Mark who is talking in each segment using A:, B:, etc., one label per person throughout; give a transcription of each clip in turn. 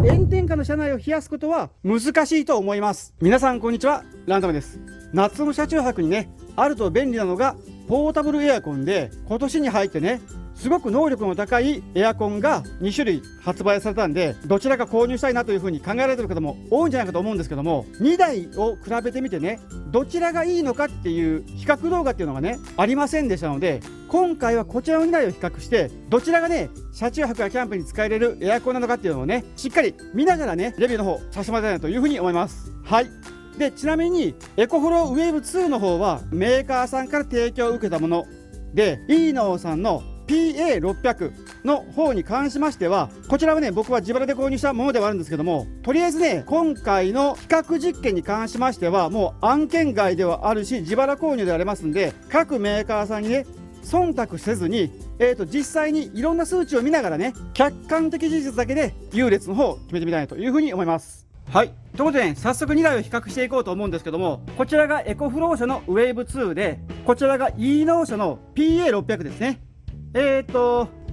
A: 炎天下の車内を冷やすことは難しいと思います。皆さんこんにちは、ランダムです。夏の車中泊にね、あると便利なのがポータブルエアコンで、今年に入ってね、すごく能力の高いエアコンが2種類発売されたんで、どちらか購入したいなというふうに考えられている方も多いんじゃないかと思うんですけども、2台を比べてみてね、どちらがいいのかっていう比較動画っていうのがね、ありませんでしたので、今回はこちらの2台を比較して、どちらがね、車中泊やキャンプに使えれるエアコンなのかっていうのをね、しっかり見ながらね、レビューの方させてもらいたいなというふうに思います。はい。で、ちなみにエコフローウェーブ2の方はメーカーさんから提供を受けたもので、イーノーさんの PA600 の方に関しましては、こちらはね、僕は自腹で購入したものではあるんですけども、とりあえずね、今回の比較実験に関しましてはもう案件外ではあるし、自腹購入でありますんで、各メーカーさんにね、忖度せずに、実際にいろんな数値を見ながらね、客観的事実だけで優劣の方を決めてみたいというふうに思います。はい。ということでね、早速2台を比較していこうと思うんですけども、こちらがエコフロー社のウェーブ2で、こちらがイーノー社の PA600 ですね。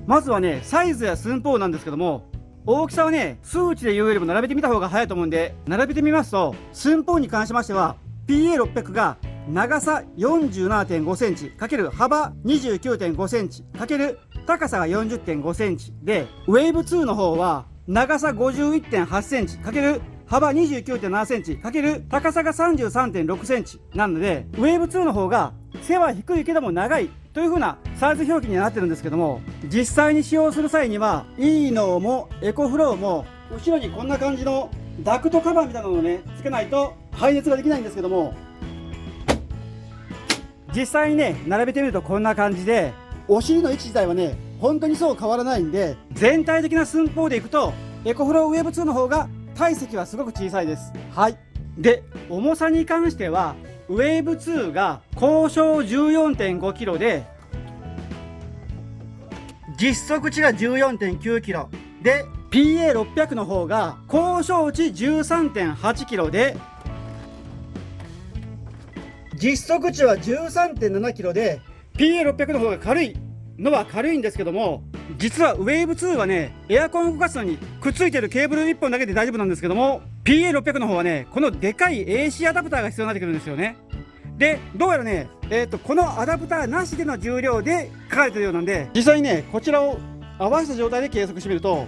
A: まずはね、サイズや寸法なんですけども、大きさはね、数値で言うよりも並べてみた方が早いと思うんで、並べてみますと、寸法に関しましては PA600 が長さ 47.5 センチ×幅 29.5 センチ×高さが 40.5 センチで、ウェーブ2の方は長さ 51.8 センチ×幅 29.7 センチ×高さが 33.6 センチなので、ウェーブ2の方が背は低いけども長いという風なサイズ表記にはなってるんですけども、実際に使用する際にはイーノーもエコフローも後ろにこんな感じのダクトカバーみたいなのをね、つけないと排熱ができないんですけども、実際にね、並べてみるとこんな感じで、お尻の位置自体はね、本当にそう変わらないんで、全体的な寸法でいくとエコフローウェーブ2の方が体積はすごく小さいです。はい。で、重さに関してはウェーブ2が高小 14.5 キロで、実測値が 14.9 キロで、 PA600 の方が高小値 13.8 キロで、実測値は 13.7 キロで、 PA600 の方が軽いのは軽いんですけども、実はウェーブ2はね、エアコンを動かすのにくっついてるケーブル1本だけで大丈夫なんですけども、 PA600 の方はね、このでかい AC アダプターが必要になってくるんですよね。で、どうやらね、このアダプターなしでの重量で書かれてるようなんで、実際にね、こちらを合わせた状態で計測してみると、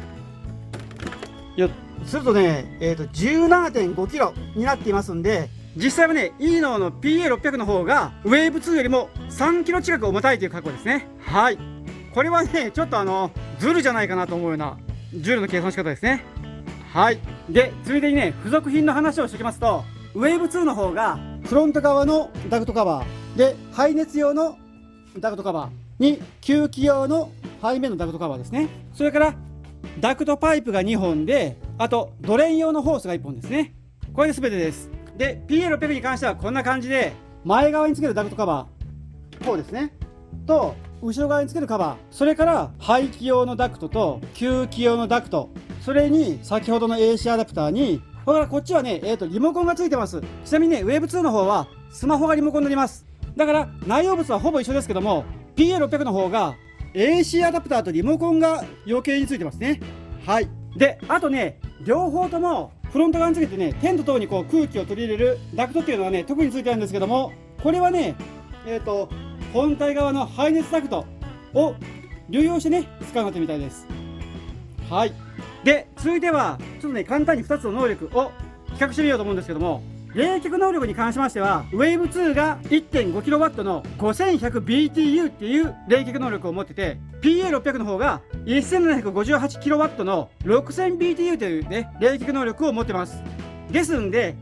A: するとね、17.5 キロになっていますんで、実際はね、イーノーの PA600 の方がウェーブ2よりも3キロ近く重たいという格好ですね。はい。これはね、ちょっとズルじゃないかなと思うような重量の計算の仕方ですね。はい。で、ついでにね、付属品の話をしておきますと、ウェーブ2の方がフロント側のダクトカバーで、排熱用のダクトカバーに吸気用の背面のダクトカバーですね。それからダクトパイプが2本で、あとドレイン用のホースが1本ですね。これで全てです。で、PA600 に関してはこんな感じで、前側につけるダクトカバー、こうですね、と後ろ側につけるカバー、それから排気用のダクトと吸気用のダクト、それに先ほどの AC アダプターに、こっちはね、リモコンがついてます。ちなみにね、ウェーブ2の方はスマホがリモコンになります。だから内容物はほぼ一緒ですけども、 PA600 の方が AC アダプターとリモコンが余計についてますね。はい。で、あとね、両方ともフロント側につけてね、テント等にこう空気を取り入れるダクトっていうのはね、特についてあるんですけども、これはね、本体側の排熱ダクトを流用してね、使うなってみたいです。はい。で、続いてはちょっとね、簡単に2つの能力を比較してみようと思うんですけども、冷却能力に関しましては、ウェーブ2が 1.5kW の 5100BTU っていう冷却能力を持ってて、 PA600 の方が 1758kW の 6000BTU というね、冷却能力を持ってます。ですんで、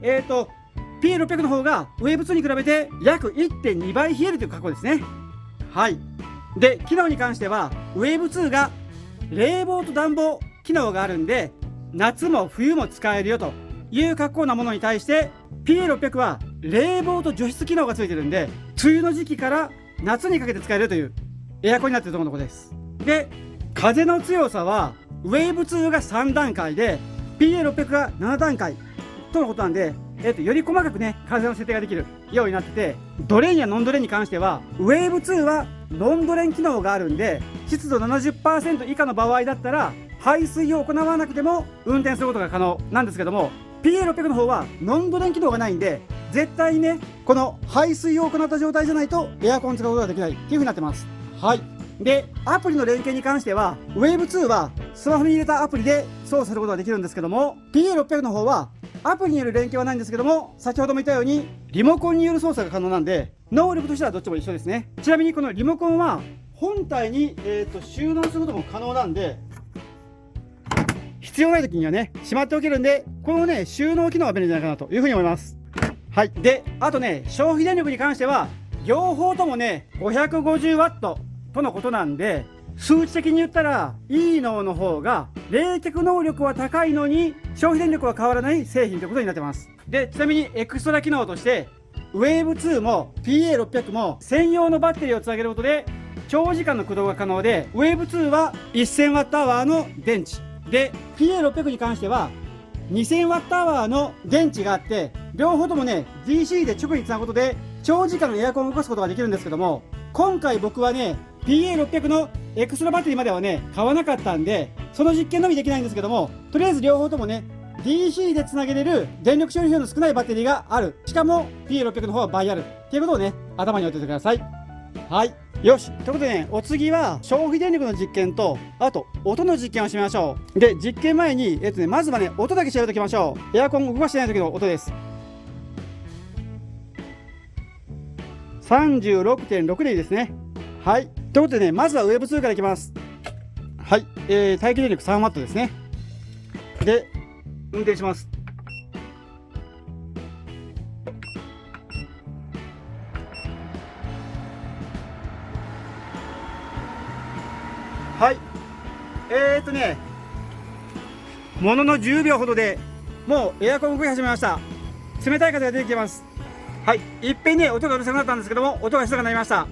A: PA600 の方がウェーブ2に比べて約 1.2 倍冷えるという格好ですね。はい。で、機能に関してはウェーブ2が冷房と暖房機能があるんで、夏も冬も使えるよという格好なものに対して、PA600 は冷房と除湿機能がついてるんで、梅雨の時期から夏にかけて使えるというエアコンになっているところです。で、風の強さはウェーブ2が3段階で PA600 が7段階とのことなんで、より細かくね、風の設定ができるようになってて、ドレーンやノンドレーンに関してはウェーブ2はノンドレーン機能があるんで、湿度 70% 以下の場合だったら排水を行わなくても運転することが可能なんですけども、 PA600 の方はノンブレーン機能がないんで、絶対にねこの排水を行った状態じゃないとエアコン使うことができないっていう風になってます。はい。でアプリの連携に関しては Wave2 はスマホに入れたアプリで操作することができるんですけども、 PA600 の方はアプリによる連携はないんですけども、先ほども言ったようにリモコンによる操作が可能なんで、能力としてはどっちも一緒ですね。ちなみにこのリモコンは本体に、収納することも可能なんで、必要ない時にはねしまっておけるんで、このね収納機能は便利じゃないかなというふうに思います。はい。であとね、消費電力に関しては両方ともね 550W とのことなんで、数値的に言ったらいいの方が冷却能力は高いのに消費電力は変わらない製品ということになってます。でちなみにエクストラ機能として Wave2 も PA600 も専用のバッテリーをつなげることで長時間の駆動が可能で、 Wave2 は 1000Wh の電池で PA600 に関しては 2000Wh の電池があって、両方ともね DC で直につなぐことで長時間のエアコンを動かすことができるんですけども、今回僕はね PA600 のエクストラバッテリーまではね買わなかったんで、その実験のみできないんですけども、とりあえず両方ともね DC でつなげれる電力消費量の少ないバッテリーがある、しかも PA600 の方は倍あるっていうことをね頭に置いておいてください。はい。よし。ということでね、お次は消費電力の実験と、あと音の実験をしてみましょう。で実験前にまずはね音だけ調べておきましょう。エアコンを動かしてない時の音です。 36.6 でいいですね。はい。ということでね、まずは Wave2 からいきます。はい。待機電力 3W ですね。で運転します。はい。ものの10秒ほどでもうエアコン動き始めました。冷たい風が出てきてます。はい。いっぺんにね音がうるさくなったんですけども、音が静かになりました。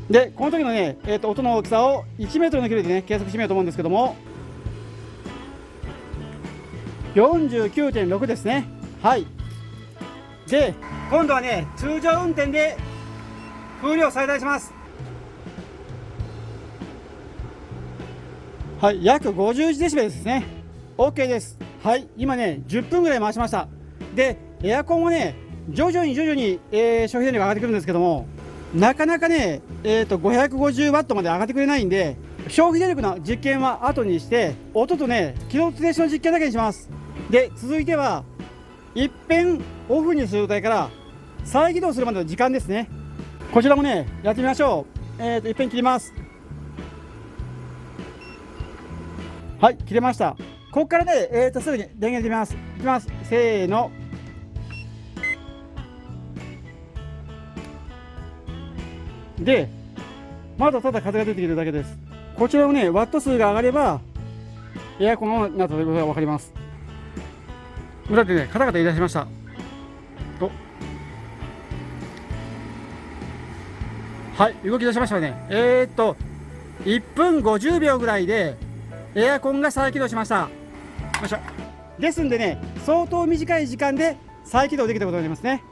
A: でこの時のね、音の大きさを1メートルの距離でね計測してみようと思うんですけども、 49.6 ですね。はい。で今度はね通常運転で風量最大します。はい。約51デシベルですね。 OK です。はい。今ね10分ぐらい回しました。でエアコンもね徐々に消費電力が上がってくるんですけども、なかなかね550W まで上がってくれないんで、消費電力の実験は後にして音とね起動停止の実験だけにします。で続いては一遍オフにする状態から再起動するまでの時間ですね。こちらもねやってみましょう。一遍切ります。はい。切れました。ここからねすぐに電源入れます。いきます。せーの。でまだただ風が出てきてるだけです。こちらのねワット数が上がればエアコンオンになったということが分かります。裏でねカタカタ言い出しました。はい。動き出しましたね。1分50秒ぐらいでエアコンが再起動しました。よいしょ。ですんでね相当短い時間で再起動できたことになりますね。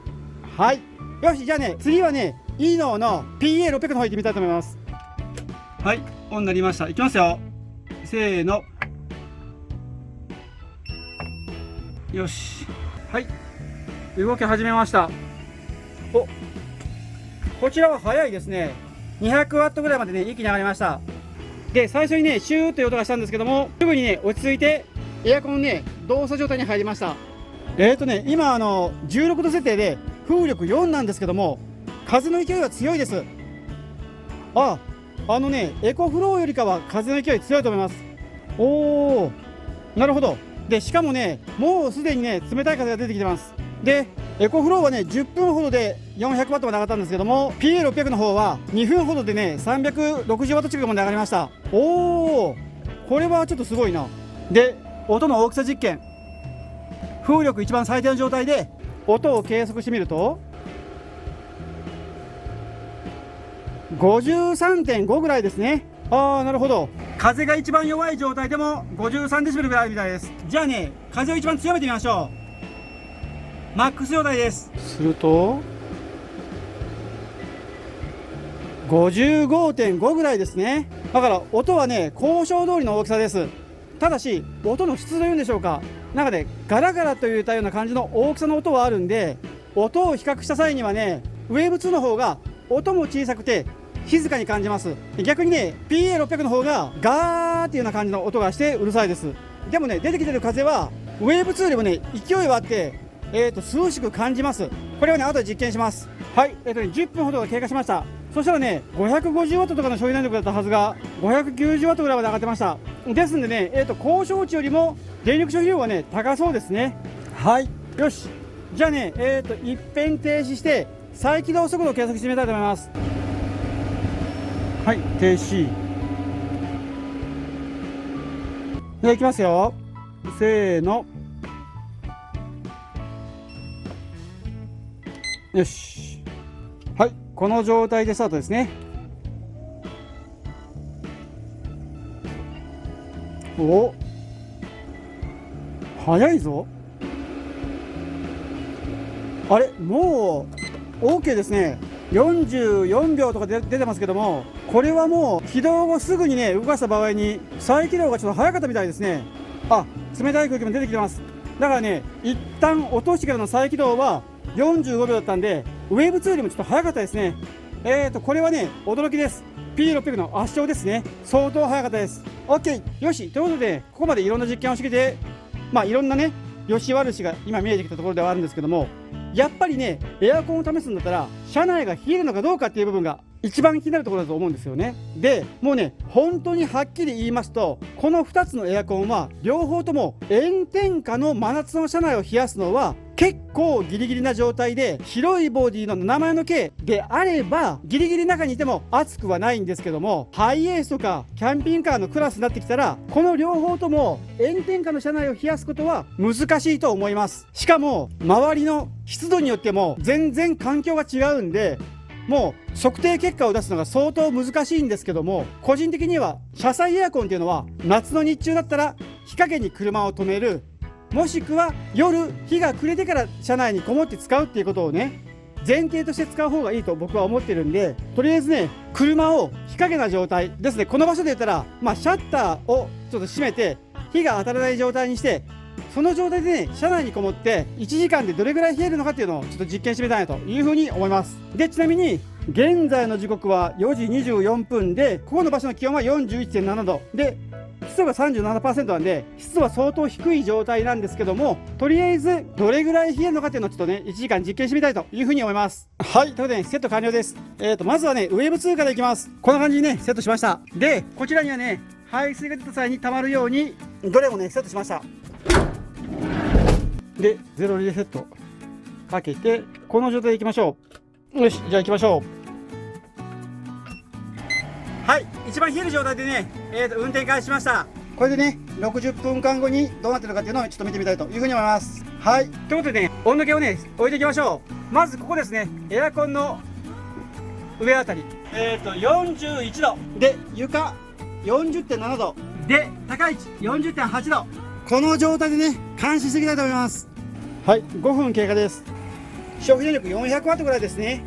A: はい。よし。じゃあね次はねイーノーの PA600 の方行ってみたいと思います。はい。オンになりました。いきますよ。せーの。よし。はい。動き始めました。こちらは早いですね。200W ぐらいまでね一気に上がりました。で最初にねシューという音がしたんですけども、すぐにね落ち着いてエアコンね動作状態に入りました。今16度設定で風力4なんですけども、風の勢いが強いです。エコフローよりかは風の勢い強いと思います。おー、なるほど。でしかもねもうすでにね冷たい風が出てきてます。でエコフローはね10分ほどで 400W まで上がったんですけども、 PA600 の方は2分ほどでね 360W 近くまで上がりました。おー、これはちょっとすごいな。で音の大きさ実験、風力一番最低の状態で音を計測してみると 53.5 ぐらいですね。なるほど。風が一番弱い状態でも53デシベルぐらいあるみたいです。じゃあね風を一番強めてみましょう。マックス状態です。すると 55.5 ぐらいですね。だから音はね交渉通りの大きさです。ただし音の質というんでしょうか、なんかねガラガラといったような感じの大きさの音はあるんで、音を比較した際にはねウェーブ2の方が音も小さくて静かに感じます。逆にね PA600 の方がガーっていうような感じの音がしてうるさいです。でもね出てきてる風はウェーブ2よりもね勢いはあって、涼しく感じます。これをね後で実験します。はい、10分ほどが経過しました。そしたらね 550W とかの消費電力だったはずが 590W ぐらいまで上がってました。ですんでね、交渉値よりも電力消費量はね高そうですね。はい、よし、じゃあね一遍停止して再起動速度を計測してみたいと思います。はい、停止でいきますよ。せーの、よし、はい、この状態でスタートですね。お、早いぞ。あれ、もう OK ですね。44秒とか出てますけども、これはもう起動後すぐにね動かした場合に再起動がちょっと早かったみたいですね。あ、冷たい空気も出てきてます。だからね一旦落としてからの再起動は45秒だったんで、ウェーブ2よりもちょっと早かったですね。これはね驚きです。 P600 の圧勝ですね。相当早かったです。 OK、 よし、ということでここまでいろんな実験をしてきて、いろんなね良し悪しが今見えてきたところではあるんですけども、やっぱりねエアコンを試すんだったら車内が冷えるのかどうかっていう部分が一番気になるところだと思うんですよね。でもうね本当にはっきり言いますと、この2つのエアコンは両方とも炎天下の真夏の車内を冷やすのは結構ギリギリな状態で、広いボディの名前の軽であればギリギリ中にいても暑くはないんですけども、ハイエースとかキャンピングカーのクラスになってきたらこの両方とも炎天下の車内を冷やすことは難しいと思います。しかも周りの湿度によっても全然環境が違うんで、もう測定結果を出すのが相当難しいんですけども、個人的には車載エアコンっていうのは夏の日中だったら日陰に車を止める、もしくは夜日が暮れてから車内にこもって使うっていうことをね前提として使う方がいいと僕は思ってるんで、とりあえずね車を日陰な状態ですね。この場所で言ったらシャッターをちょっと閉めて日が当たらない状態にして、その状態でね車内にこもって1時間でどれぐらい冷えるのかっていうのをちょっと実験してみたいなというふうに思います。でちなみに現在の時刻は4時24分で、ここの場所の気温は 41.7 度で湿度が 37% なんで湿度は相当低い状態なんですけども、とりあえずどれぐらい冷えるのかっていうのをちょっとね1時間実験してみたいというふうに思います。はい、ということで、セット完了です。まずはねウェーブ2からいきます。こんな感じにねセットしました。でこちらにはね排水が出た際に溜まるようにどれもねセットしました。でゼロリレセットかけてこの状態でいきましょう。よし、じゃあ行きましょう。はい、一番冷える状態でね、運転開始しました。これでね60分間後にどうなってるのかっていうのをちょっと見てみたいというふうに思います。はい、ということでね温度計をね置いていきましょう。まずここですね、エアコンの上あたり41度で、床 40.7 度で、高い位置 40.8 度、この状態でね監視していきたいと思います。はい、5分経過です。消費電力 400W ぐらいですね。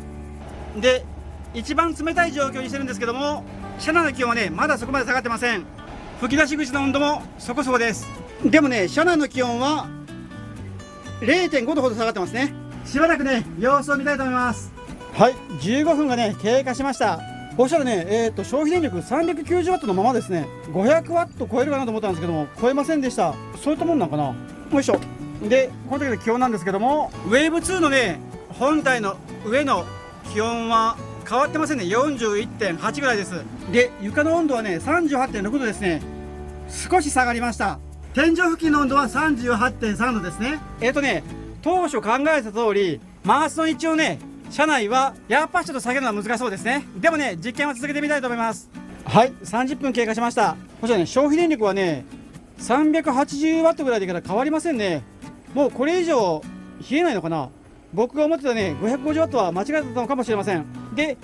A: で一番冷たい状況にしてるんですけども、車内の気温はねまだそこまで下がってません。吹き出し口の温度もそこそこです。でもね車内の気温は 0.5 度ほど下がってますね。しばらくね様子を見たいと思います。はい、15分がね経過しました。そしたらね消費電力 390W のままですね。 500W 超えるかなと思ったんですけども超えませんでした。そういったもんなんかな。よいしょ。でこの時の気温なんですけども、ウェーブ2のね本体の上の気温は変わってませんね。 41.8 ぐらいです。で床の温度はね 38.6 度ですね。少し下がりました。天井付近の温度は 38.3 度ですね。当初考えた通りマースの位置をね車内はやっぱちょっと下げるのは難しそうですね。でもね実験は続けてみたいと思います。はい、30分経過しました。そしたらね消費電力はね 380W ぐらいでから変わりませんね。もうこれ以上冷えないのかな。僕が思ってたね 550W は間違えたのかもしれません。で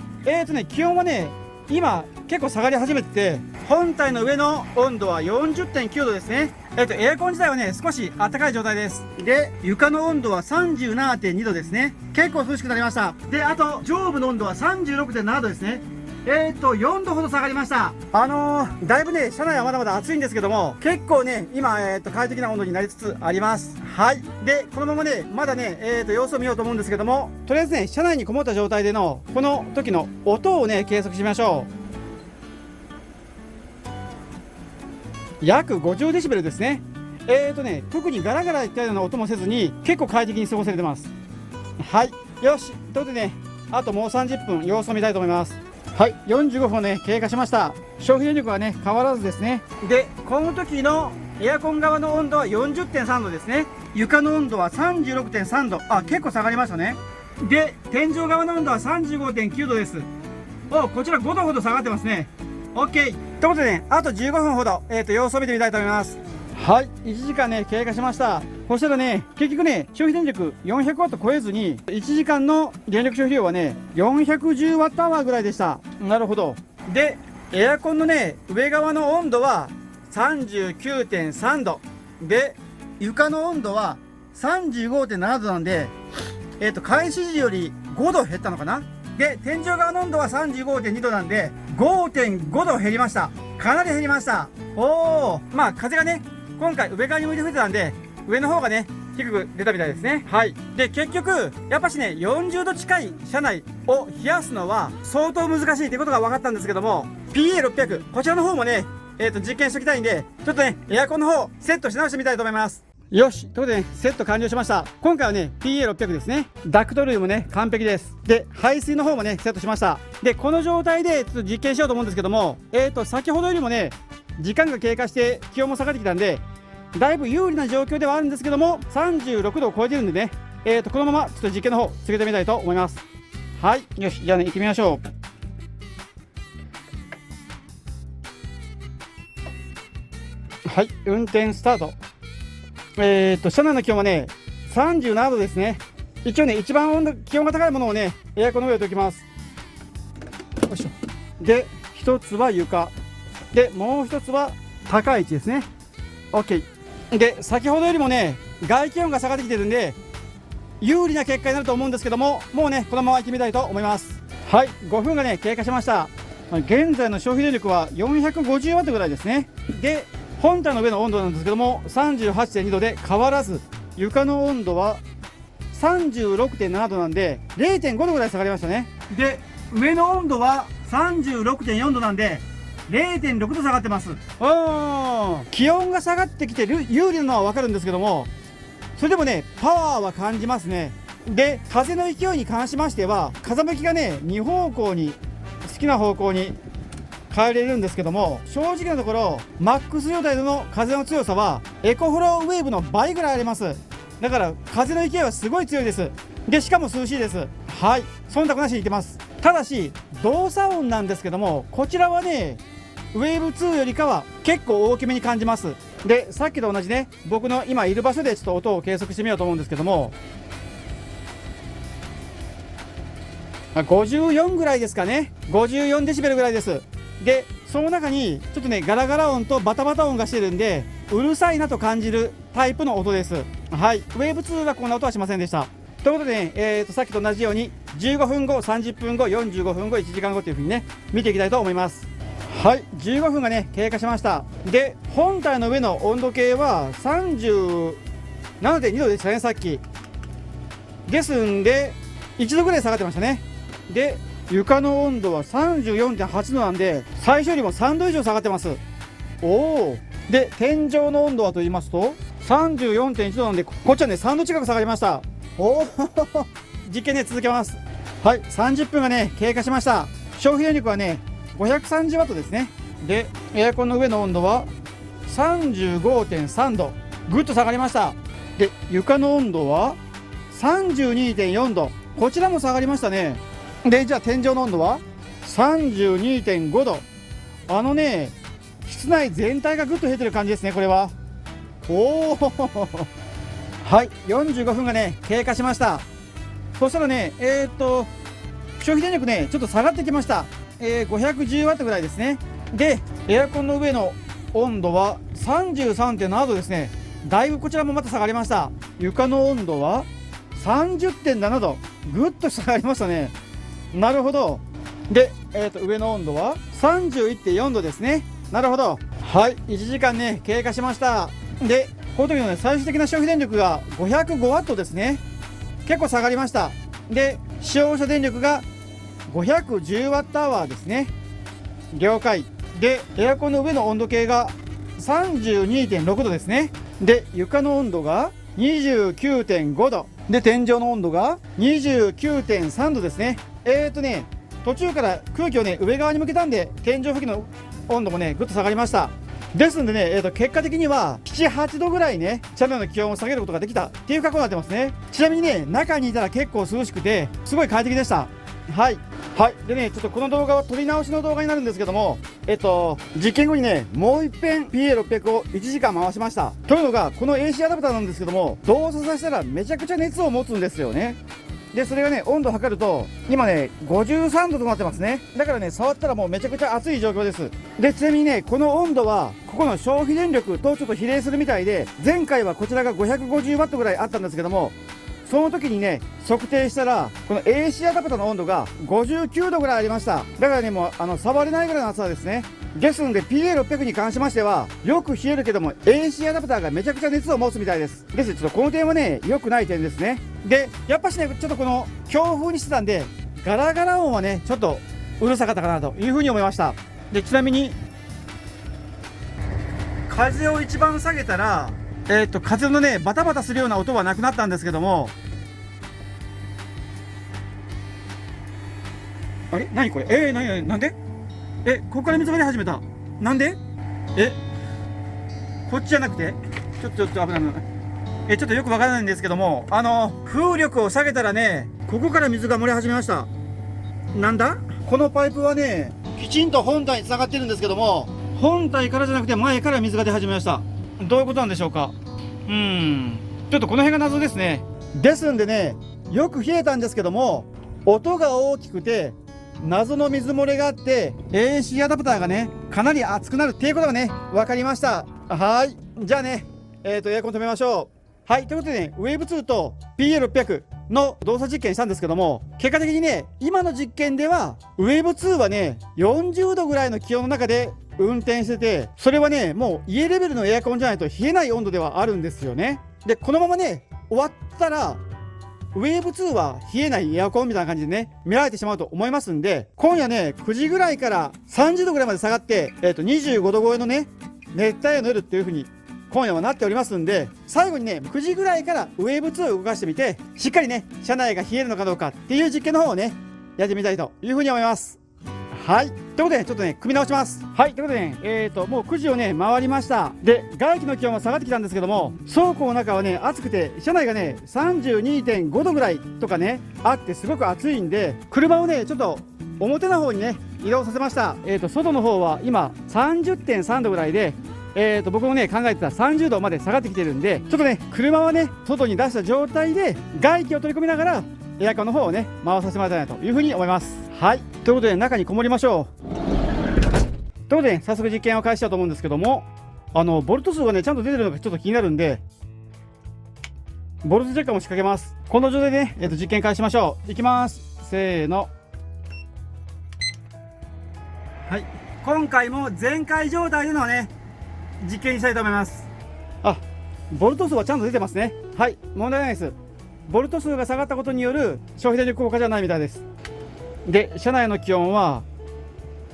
A: 気温はね今結構下がり始めてて、本体の上の温度は 40.9 度ですね。エアコン自体はね少し暖かい状態です。で床の温度は 37.2 度ですね。結構涼しくなりました。であと上部の温度は 36.7 度ですね。4度ほど下がりました。だいぶね、車内はまだまだ暑いんですけども、結構ね、今、快適な温度になりつつあります。はい。で、このままね、まだね、様子を見ようと思うんですけども、とりあえずね、車内にこもった状態での、この時の音をね、計測しましょう。約50デシベルですね。特にガラガラいったような音もせずに、結構快適に過ごせれてます。はい。よし。ということでね、あともう30分様子を見たいと思います。はい、45分ね、経過しました。消費電力はね、変わらずですね。で、この時のエアコン側の温度は 40.3 度ですね。床の温度は 36.3 度。あ、結構下がりましたね。で、天井側の温度は 35.9 度です。こちら5度ほど下がってますね。OK。ということでね、あと15分ほど、様子を見てみたいと思います。はい、1時間ね、経過しました。そしたらね、結局ね、消費電力 400W 超えずに、1時間の電力消費量はね、410Whぐらいでした。なるほど。で、エアコンのね、上側の温度は 39.3 度。で、床の温度は 35.7 度なんで、開始時より5度減ったのかな。で、天井側の温度は 35.2 度なんで、5.5 度減りました。かなり減りました。まあ、風がね、今回上側に向いて吹いてたんで、上の方がね、低く出たみたいですね。はい。で、結局、やっぱしね、40度近い車内を冷やすのは相当難しいということが分かったんですけども、PA600、こちらの方もね、実験しておきたいんで、ちょっとね、エアコンの方、セットし直してみたいと思います。よし。ということでね、セット完了しました。今回はね、PA600 ですね。ダクト類もね、完璧です。で、排水の方もね、セットしました。で、この状態でちょっと実験しようと思うんですけども、先ほどよりもね、時間が経過して気温も下がってきたんで、だいぶ有利な状況ではあるんですけども、36度を超えてるんでね、このままちょっと実験の方、続けてみたいと思います。はい。よし。じゃあね、行ってみましょう。はい。運転スタート。車内の気温はね、37度ですね。一応ね、一番気温が高いものをね、エアコンの上に置いておきます。よいしょ。で、一つは床。で、もう一つは高い位置ですね。OK。で、先ほどよりもね、外気温が下がってきてるんで、有利な結果になると思うんですけども、もうね、このまま行ってみたいと思います。はい、5分がね、経過しました。現在の消費電力は 450W ぐらいですね。で、本体の上の温度なんですけども、38.2 度で変わらず、床の温度は 36.7 度なんで、0.5 度ぐらい下がりましたね。で、上の温度は 36.4 度なんで、0.6 度下がってます。気温が下がってきて有利なのは分かるんですけども、それでもね、パワーは感じますね。で、風の勢いに関しましては、風向きがね、2方向に、好きな方向に変えれるんですけども、正直なところ、マックス状態での風の強さは、エコフローウェーブの倍ぐらいあります。だから、風の勢いはすごい強いです。で、しかも涼しいです。はい。忖度なしに言ってます。ただし、動作音なんですけども、こちらはね、ウェーブ2よりかは結構大きめに感じます。で、さっきと同じね、僕の今いる場所でちょっと音を計測してみようと思うんですけども、54ぐらいですかね。54デシベルぐらいです。で、その中にちょっとね、ガラガラ音とバタバタ音がしてるんで、うるさいなと感じるタイプの音です。はい。ウェーブ2はこんな音はしませんでした。ということでね、さっきと同じように15分後、30分後、45分後、1時間後というふうにね、見ていきたいと思います。はい、15分がね、経過しました。で、本体の上の温度計は 37.2 度でしたね、さっき。ですんで、1度ぐらい下がってましたね。で、床の温度は 34.8 度なんで、最初よりも3度以上下がってます。で、天井の温度はと言いますと、34.1 度なんで、こっちはね、3度近く下がりました。実験ね、続けます。はい、30分がね、経過しました。消費電力はね、530W ですね。で、エアコンの上の温度は 35.3 度。ぐっと下がりました。で、床の温度は 32.4 度。こちらも下がりましたね。で、じゃあ天井の温度は 32.5 度。室内全体がぐっと減ってる感じですね、これは。はい、45分がね、経過しました。そしたらね、消費電力ね、ちょっと下がってきました。510W ぐらいですね。で、エアコンの上の温度は 33.7 度ですね。だいぶこちらもまた下がりました。床の温度は 30.7 度。ぐっと下がりましたね。なるほど。で、上の温度は 31.4 度ですね。なるほど。はい、1時間ね経過しました。でこの時のね最終的な消費電力が505ワットですね。結構下がりました。で使用者電力が510ワットアワーですね。了解。でエアコンの上の温度計が 32.6 度ですね。で床の温度が 29.5 度で天井の温度が 29.3 度ですね。途中から空気をね上側に向けたんで天井付近の温度もねぐっと下がりました。ですんでね、結果的には7、8度ぐらいね車内の気温を下げることができたっていう格好になってますね。ちなみにね中にいたら結構涼しくてすごい快適でした。はいでね、ちょっとこの動画は撮り直しの動画になるんですけども、実験後にねもう一遍 PA600 を1時間回しました。というのがこの AC アダプターなんですけども、動作させたらめちゃくちゃ熱を持つんですよね。でそれがね温度を測ると今ね53度となってますね。だからね触ったらもうめちゃくちゃ熱い状況です。でちなみにねこの温度はここの消費電力とちょっと比例するみたいで、前回はこちらが550ワットぐらいあったんですけども、その時にね測定したらこの AC アダプターの温度が59度ぐらいありました。だからねもう触れないぐらいの暑さですね。ですので PA600 に関しましてはよく冷えるけども AC アダプターがめちゃくちゃ熱を持つみたいです。ちょっとこの点はね良くない点ですね。でやっぱしねちょっとこの強風にしてたんでガラガラ音はねちょっとうるさかったかなというふうに思いました。でちなみに風を一番下げたら風のねバタバタするような音はなくなったんですけども、あれ何これなんでここから水が出始めた。なんでこっちじゃなくてちょっと危ないちょっとよくわからないんですけども、風力を下げたらねここから水が漏れ始めました。なんだこのパイプはねきちんと本体につながってるんですけども、本体からじゃなくて前から水が出始めました。どういうことなんでしょうか。ちょっとこの辺が謎ですね。ですんでねよく冷えたんですけども音が大きくて謎の水漏れがあって AC アダプターがねかなり熱くなるっていうことがね分かりました。はいじゃあねエアコン止めましょう。はいということでねウェーブ2と PA600 の動作実験したんですけども、結果的にね今の実験ではウェーブ2はね40度ぐらいの気温の中で運転してて、それはねもう家レベルのエアコンじゃないと冷えない温度ではあるんですよね。でこのままね終わったらウェーブ2は冷えないエアコンみたいな感じでね見られてしまうと思いますんで、今夜ね9時ぐらいから30度ぐらいまで下がって、25度超えのね熱帯夜の夜っていう風に今夜はなっておりますんで、最後にね9時ぐらいからウェーブ2を動かしてみてしっかりね車内が冷えるのかどうかっていう実験の方をねやってみたいという風に思います。はいということでちょっとね組み直します。はいということでねもう9時をね回りました。で外気の気温は下がってきたんですけども、倉庫の中はね暑くて車内がね 32.5 度ぐらいとかねあってすごく暑いんで、車をねちょっと表の方にね移動させました。外の方は今 30.3 度ぐらいで僕もね考えてた30度まで下がってきてるんで、ちょっとね車はね外に出した状態で外気を取り込みながらエアコンの方をね回させてもらいたいなというふうに思います。はいということで中にこもりましょう。ということで、ね、早速実験を開始しようと思うんですけども、ボルト数がねちゃんと出てるのがちょっと気になるんでボルトチェッカーも仕掛けます。この状態でね、実験開始しましょう。いきます。せーの。はい今回も全開状態でのね実験にしたいと思います。ボルト数はちゃんと出てますね。はい問題ないです。ボルト数が下がったことによる消費電力効果じゃないみたいです。で車内の気温は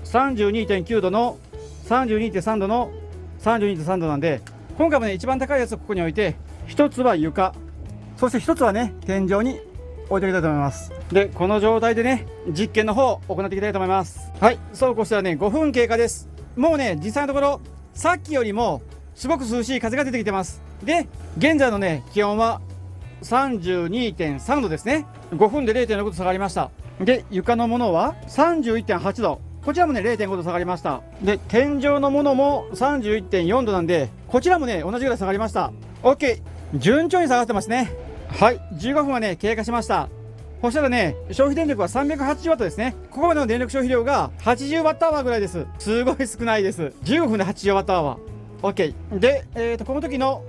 A: 32.9 度の 32.3 度の 32.3 度なんで、今回もね一番高いやつをここに置いて、一つは床、そして一つはね天井に置いておきたいと思います。でこの状態でね実験の方を行っていきたいと思います。はいそうこうしたらね5分経過です。もうね実際のところさっきよりもすごく涼しい風が出てきてます。で現在のね気温は 32.3 度ですね。5分で 0.6 度下がりました。で床のものは 31.8 度、こちらもね 0.5 度下がりました。で天井のものも 31.4 度なんでこちらもね同じぐらい下がりました。 OK 順調に下がってますね。はい15分はね経過しました。そしたらね消費電力は 380W ですね。ここまでの電力消費量が 80Wh ぐらいです。すごい少ないです。15分で 80Wh。 OK で、この時の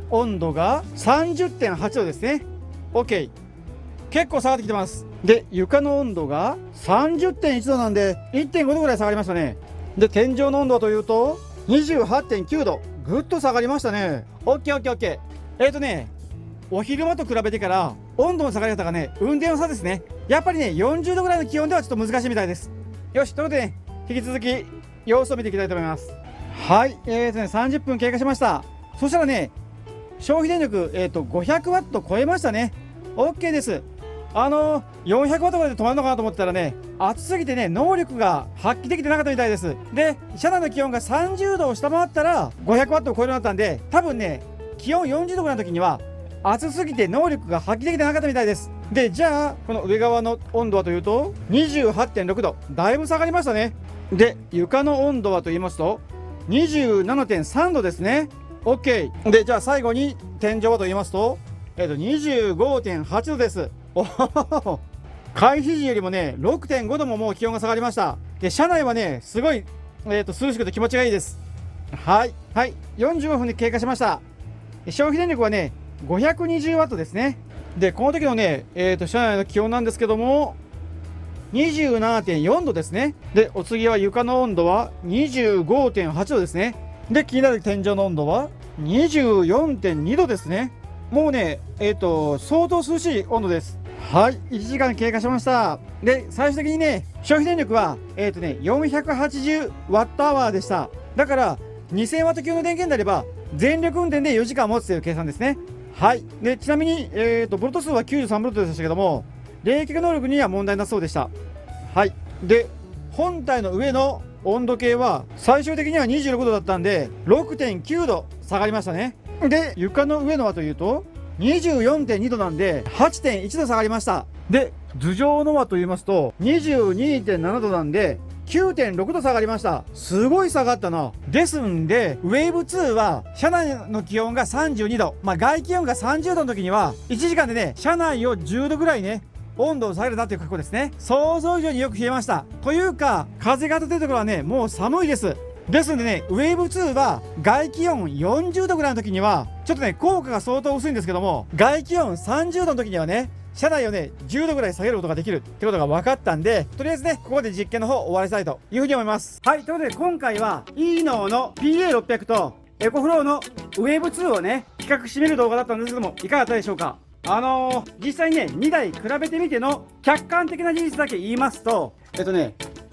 A: 温度が 30.8 度ですね。 OK 結構下がってきてます。で床の温度が 30.1 度なんで 1.5 度ぐらい下がりましたね。で天井の温度はというと 28.9 度、ぐっと下がりましたね。オッケーオッケーオッケー。お昼間と比べてから温度の下がり方がね、運転の差ですね。やっぱりね40度ぐらいの気温ではちょっと難しいみたいです。よし、ということでね、引き続き様子を見ていきたいと思います。はい、30分経過しました。そしたらね、消費電力、500ワット超えましたね。 OK です。400ワットまで止まるのかなと思ったらね、暑すぎてね能力が発揮できてなかったみたいです。で車内の気温が30度を下回ったら500ワットを超えるようになったんで、多分ね気温40度ぐらいの時には暑すぎて能力が発揮できてなかったみたいです。でじゃあこの上側の温度はというと 28.6 度、だいぶ下がりましたね。で床の温度はと言いますと 27.3 度ですね。 OK で、じゃあ最後に天井はと言いますと、25.8 度です。おほほほ、開始時よりもね 6.5 度ももう気温が下がりました。で車内はねすごい、涼しくて気持ちがいいです。はいはい、45分で経過しました。消費電力はね520ワットですね。でこの時のね、車内の気温なんですけども 27.4 度ですね。でお次は床の温度は 25.8 度ですね。で気になる天井の温度は 24.2 度ですね。もうね相当涼しい温度です。はい、1時間経過しました。で最終的にね消費電力は480ワットアワーでした。だから2000ワット級の電源であれば全力運転で4時間持つという計算ですね。はい。でちなみに、ボルト数は93ボルトでしたけども、冷却能力には問題なさそうでした。はい。で本体の上の温度計は最終的には26度だったんで 6.9 度下がりましたね。で床の上のはというと 24.2 度なんで 8.1 度下がりました。で頭上のはと言いますと 22.7 度なんで 9.6 度下がりました。すごい下がったな。ですんでウェーブ2は車内の気温が32度、外気温が30度の時には1時間でね車内を10度ぐらいね温度を下げるなという格好ですね。想像以上によく冷えました。というか風が当たってるところはねもう寒いです。ですんでねウェーブ2は外気温40度ぐらいの時にはちょっとね効果が相当薄いんですけども、外気温30度の時にはね車内をね10度ぐらい下げることができるってことが分かったんで、とりあえずねここで実験の方終わりたいというふうに思います。はい、ということで今回は e ノーの PA600 とエコフローのウェーブ2をね比較してみる動画だったんですけども、いかがだったでしょうか。実際にね2台比べてみての客観的な事実だけ言いますと、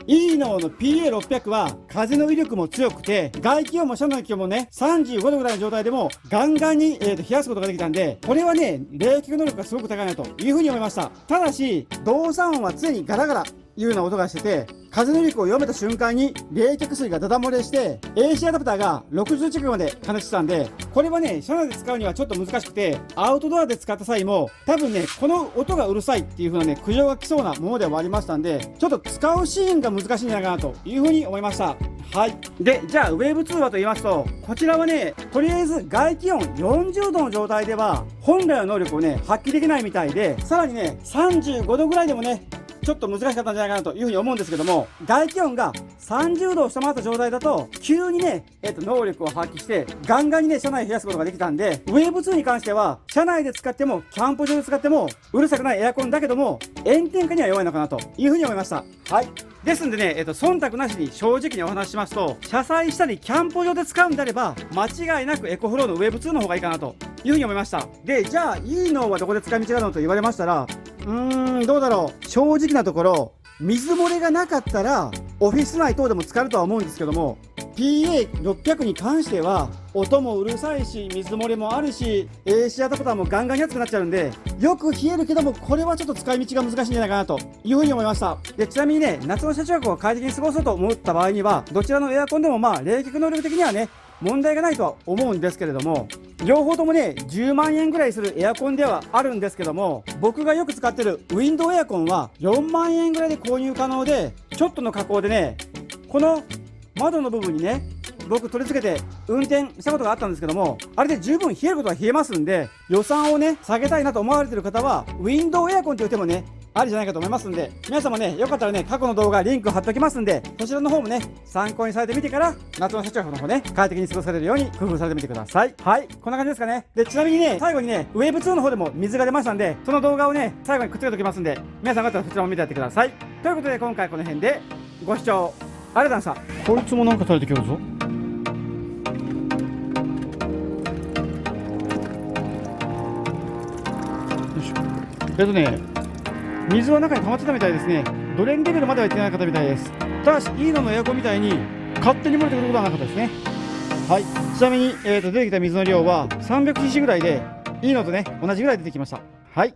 A: e ノーの PA600 は風の威力も強くて外気温も車内の気温もね35度ぐらいの状態でもガンガンに、冷やすことができたんで、これはね冷却能力がすごく高いなというふうに思いました。ただし動作音は常にガラガラいうような音がしてて、風の威力を弱めた瞬間に冷却水がダダ漏れして AC アダプターが60近くまで加熱したんで、これはね車内で使うにはちょっと難しくて、アウトドアで使った際も多分ねこの音がうるさいっていう風なね苦情が来そうなものではありましたんで、ちょっと使うシーンが難しいんじゃないかなという風に思いました。はい。でじゃあウェーブ2はと言いますと、こちらはねとりあえず外気温40度の状態では本来の能力をね発揮できないみたいで、さらにね35度ぐらいでもねちょっと難しかったんじゃないかなというふうに思うんですけども、外気温が30度を下回った状態だと急にね、能力を発揮してガンガンにね車内を冷やすことができたんで、ウェーブ2に関しては車内で使ってもキャンプ場で使ってもうるさくないエアコンだけども炎天下には弱いのかなというふうに思いました。はい。ですんでね、忖度なしに正直にお話ししますと、車載したりキャンプ場で使うんであれば間違いなくエコフローのウェーブ2の方がいいかなというふうに思いました。でじゃあいいのはどこで使い道があるのと言われましたら、どうだろう。正直なところ水漏れがなかったらオフィス内等でも使えるとは思うんですけども、 PA600 に関しては音もうるさいし水漏れもあるし AC アダプターもガンガンに熱くなっちゃうんで、よく冷えるけどもこれはちょっと使い道が難しいんじゃないかなというふうに思いました。でちなみにね夏の車中泊を快適に過ごそうと思った場合にはどちらのエアコンでも冷却能力的にはね問題がないとは思うんですけれども、両方ともね10万円ぐらいするエアコンではあるんですけども、僕がよく使ってるウィンドウエアコンは4万円ぐらいで購入可能で、ちょっとの加工でねこの窓の部分にね僕取り付けて運転したことがあったんですけども、あれで十分冷えることは冷えますんで、予算をね下げたいなと思われてる方はウィンドウエアコンといってもねありじゃないかと思いますんで、皆さんもね、よかったらね、過去の動画リンク貼っておきますんで、そちらの方もね、参考にされてみてから、夏の車中泊の方ね、快適に過ごされるように工夫されてみてください。はい、こんな感じですかね。で、ちなみにね、最後にね、ウェーブ2の方でも水が出ましたんで、その動画をね、最後にくっつけておきますんで、皆さん方はそちらも見てやってください。ということで、今回この辺で、ご視聴ありがとうございました。こいつもなんか垂れてきよるぞ。水は中に溜まってたみたいですね。ドレンレベルまでは行ってなかったみたいです。ただし、いいののエアコンみたいに勝手に漏れてくることはなかったですね。はい。ちなみに、出てきた水の量は 300cc ぐらいで、いいのとね、同じぐらい出てきました。はい。